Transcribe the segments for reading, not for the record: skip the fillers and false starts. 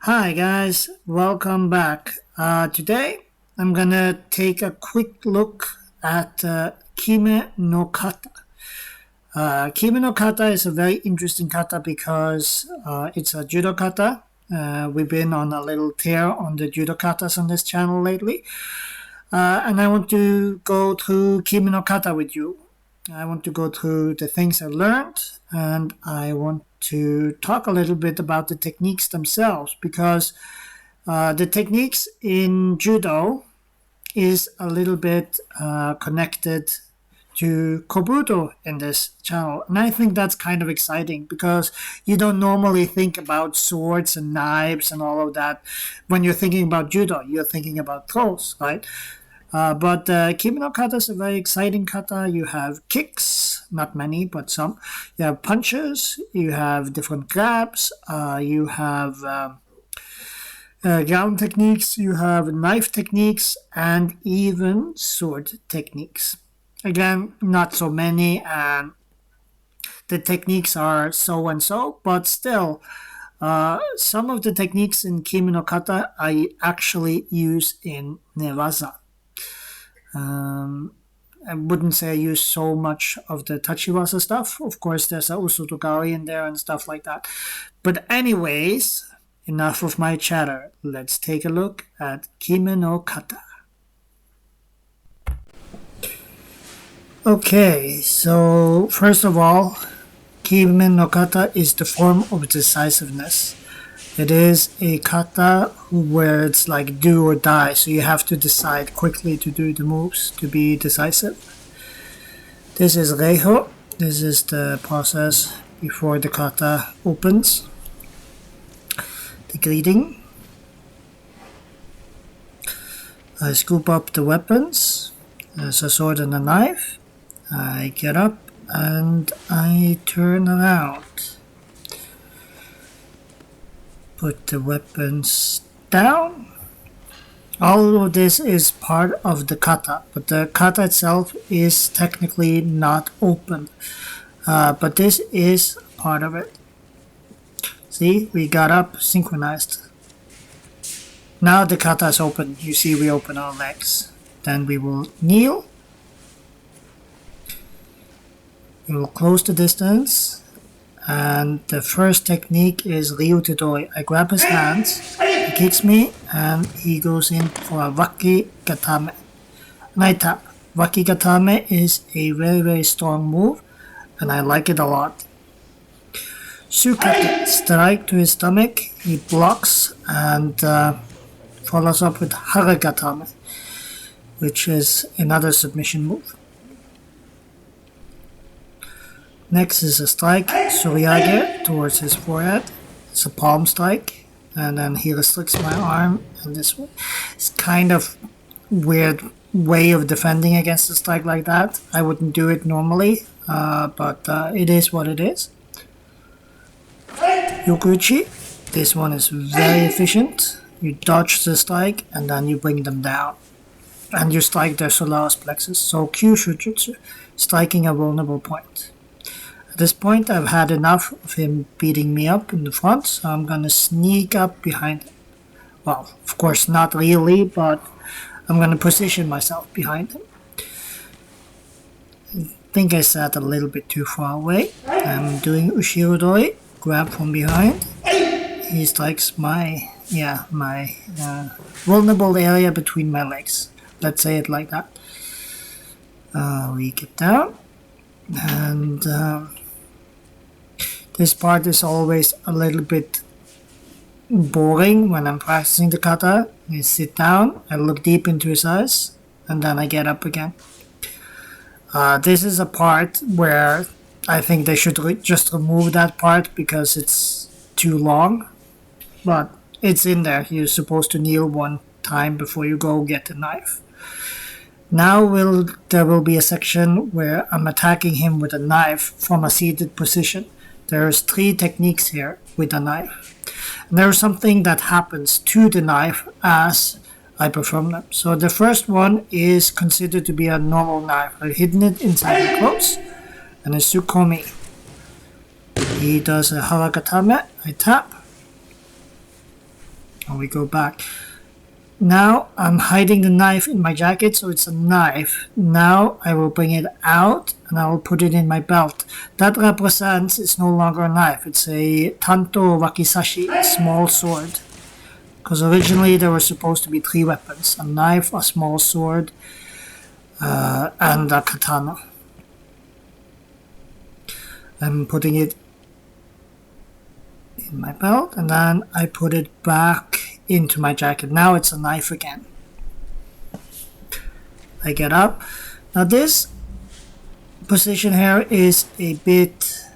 Hi guys, welcome back. Today I'm gonna take a quick look at Kime no Kata. Kime no Kata is a very interesting kata because it's a judo kata. We've been on a little tear on the judo katas on this channel lately. And I want to go through Kime no Kata with you. I want to go through the things I learned, and I want to talk a little bit about the techniques themselves because the techniques in judo is a little bit connected to Kobudo in this channel. And I think that's kind of exciting because you don't normally think about swords and knives and all of that when you're thinking about judo. You're thinking about throws, right? But Kime no Kata is a very exciting kata. You have kicks, not many, but some. You have punches, you have different grabs, you have ground techniques, you have knife techniques, and even sword techniques. Again, not so many, and the techniques are so and so, but still, some of the techniques in Kime no Kata I actually use in waza. I wouldn't say I use so much of the tachi waza stuff. Of course, there's a usotogari in there and stuff like that. But anyways, enough of my chatter. Let's take a look at Kime no Kata. Okay, so first of all, Kime no Kata is the form of decisiveness. It is a kata where it's like do or die, so you have to decide quickly to do the moves to be decisive. This is reiho. This is the process before the kata opens. The greeting. I scoop up the weapons. There's a sword and a knife. I get up and I turn around. Put the weapons down. All of this is part of the kata, but the kata itself is technically not open. But this is part of it. See, we got up, synchronized. Now the kata is open. You see, we open our legs. Then we will kneel. We will close the distance. And the first technique is idori. I grab his hands, he kicks me, and he goes in for a waki gatame. And I tap. Waki gatame is a very, very strong move, and I like it a lot. Sukate, strike to his stomach, he blocks, and follows up with haragatame, which is another submission move. Next is a strike, suryage, towards his forehead. It's a palm strike, and then he restricts my arm, and this one. It's kind of weird way of defending against a strike like that. I wouldn't do it normally, but it is what it is. Yokuchi, this one is very efficient. You dodge the strike, and then you bring them down. And you strike their solaris plexus, so Kyushu Jutsu, striking a vulnerable point. At this point, I've had enough of him beating me up in the front, so I'm gonna sneak up behind him. Well, of course, not really, but I'm gonna position myself behind him. I think I sat a little bit too far away. I'm doing ushirodori, grab from behind. He strikes my vulnerable area between my legs. Let's say it like that. We get down, and this part is always a little bit boring when I'm practicing the kata. I sit down, I look deep into his eyes, and then I get up again. This is a part where I think they should just remove that part because it's too long. But it's in there. You're supposed to kneel one time before you go get the knife. Now there will be a section where I'm attacking him with a knife from a seated position. There's 3 techniques here with a knife. And there's something that happens to the knife as I perform them. So the first one is considered to be a normal knife. I've hidden it inside the clothes. And a sukomi. He does a haragatame. I tap. And we go back. Now I'm hiding the knife in my jacket, so it's a knife. Now I will bring it out and I will put it in my belt. That represents it's no longer a knife. It's a tanto wakizashi, a small sword. Because originally there were supposed to be 3 weapons. A knife, a small sword, and a katana. I'm putting it in my belt and then I put it back into my jacket. Now it's a knife again. I get up. Now this position here is a bit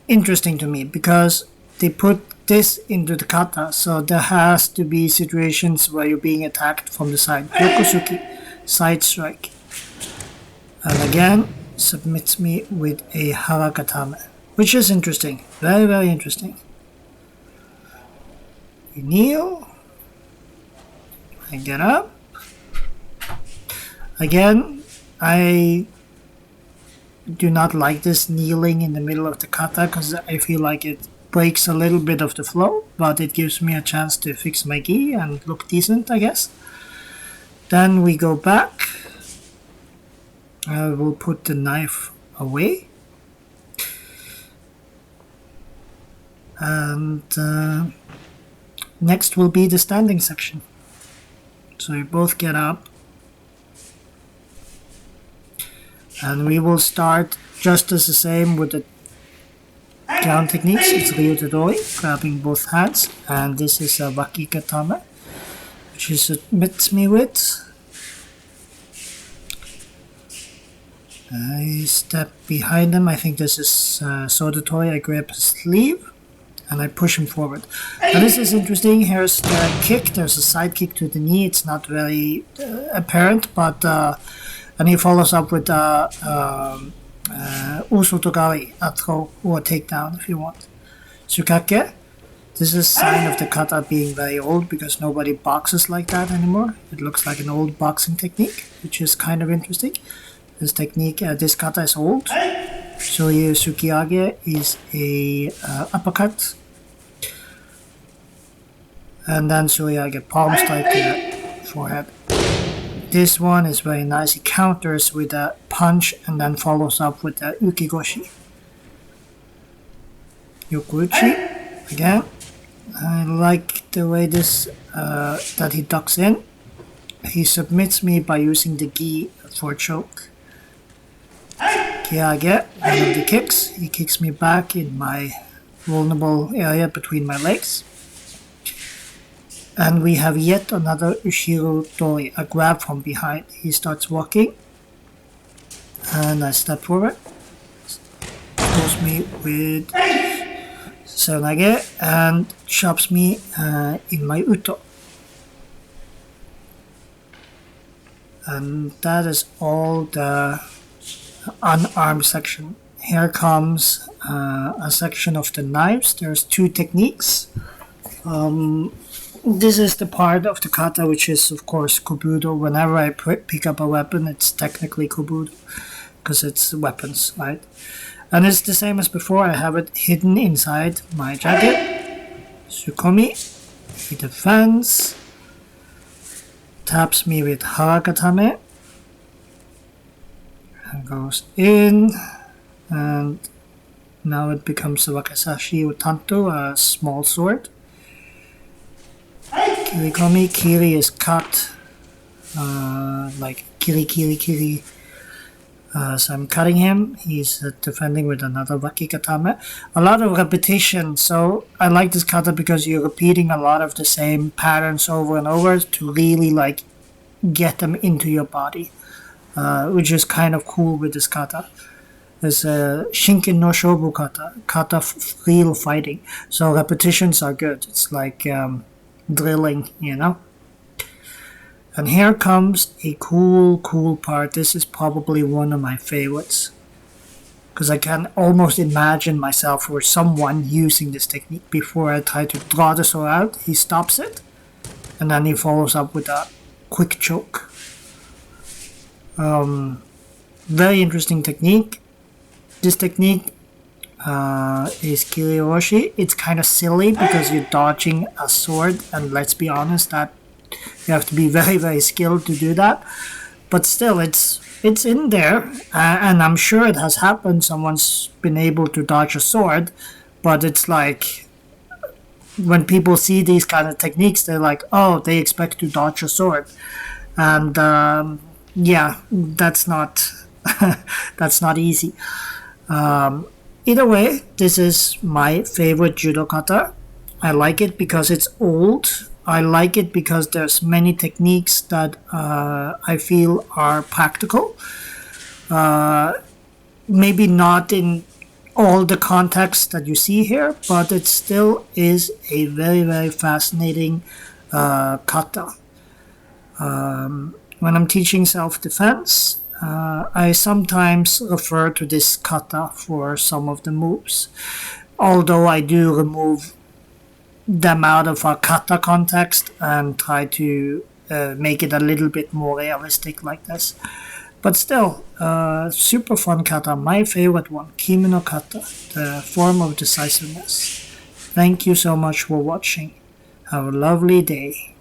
interesting to me because they put this into the kata, so there has to be situations where you're being attacked from the side. Yokosuki, side strike. And again, submits me with a harakatame, which is interesting. Very, very interesting. We kneel. I get up. Again, I do not like this kneeling in the middle of the kata because I feel like it breaks a little bit of the flow, but it gives me a chance to fix my gi and look decent, I guess. Then we go back. I will put the knife away. And next will be the standing section. So we both get up. And we will start just as the same with the ground techniques. It's ryutadori, grabbing both hands. And this is a wakikatame, which he submits me with. I step behind him. I think this is sodatori. I grab his sleeve and I push him forward. Now this is interesting. Here's the kick. There's a side kick to the knee. It's not very apparent, but and he follows up with usotogari, a throw or a takedown if you want. Tsukake. This is a sign of the kata being very old because nobody boxes like that anymore. It looks like an old boxing technique, which is kind of interesting. This technique, this kata is old. Shoyu Sukiage is a uppercut. And then Shoryage palm strike to the forehead. This one is very nice. He counters with a punch and then follows up with a ukigoshi. Yokuuchi, again. I like the way this, that he ducks in. He submits me by using the gi for a choke. Kiage, one of the kicks. He kicks me back in my vulnerable area between my legs. And we have yet another Ushiro Dori, a grab from behind. He starts walking. And I step forward. Throws me with Serenage and chops me in my uto. And that is all the unarmed section. Here comes a section of the knives. There's 2 techniques. This is the part of the kata which is of course Kobudo. Whenever I pick up a weapon, it's technically Kobudo because it's weapons, right? And it's the same as before. I have it hidden inside my jacket. Sukomi, he defends, taps me with harakatame, and goes in, and now it becomes a wakizashi or tanto, a small sword. Kirikomi, kiri is cut, like kiri. So I'm cutting him. He's defending with another wakikatame. A lot of repetition. So I like this kata because you're repeating a lot of the same patterns over and over to really like get them into your body, which is kind of cool with this kata. There's a Shinken Shobu kata of real fighting. So repetitions are good. It's like drilling, you know. And here comes a cool part. This is probably one of my favorites. Because I can almost imagine myself or someone using this technique. Before I try to draw the sword out, he stops it. And then he follows up with a quick choke. Very interesting technique. This technique is Kiriyoshi. It's kind of silly because you're dodging a sword, and let's be honest, that you have to be very, very skilled to do that. But still, it's in there, and I'm sure it has happened. Someone's been able to dodge a sword, but it's like when people see these kind of techniques, they're like, oh, they expect to dodge a sword, and yeah, that's not that's not easy. Either way, this is my favorite judo kata. I like it because it's old. I like it because there's many techniques that I feel are practical. Maybe not in all the context that you see here, but it still is a very, very fascinating kata. When I'm teaching self-defense, I sometimes refer to this kata for some of the moves, although I do remove them out of a kata context and try to make it a little bit more realistic like this. But still, super fun kata. My favorite one, Kime no Kata, the form of decisiveness. Thank you so much for watching. Have a lovely day.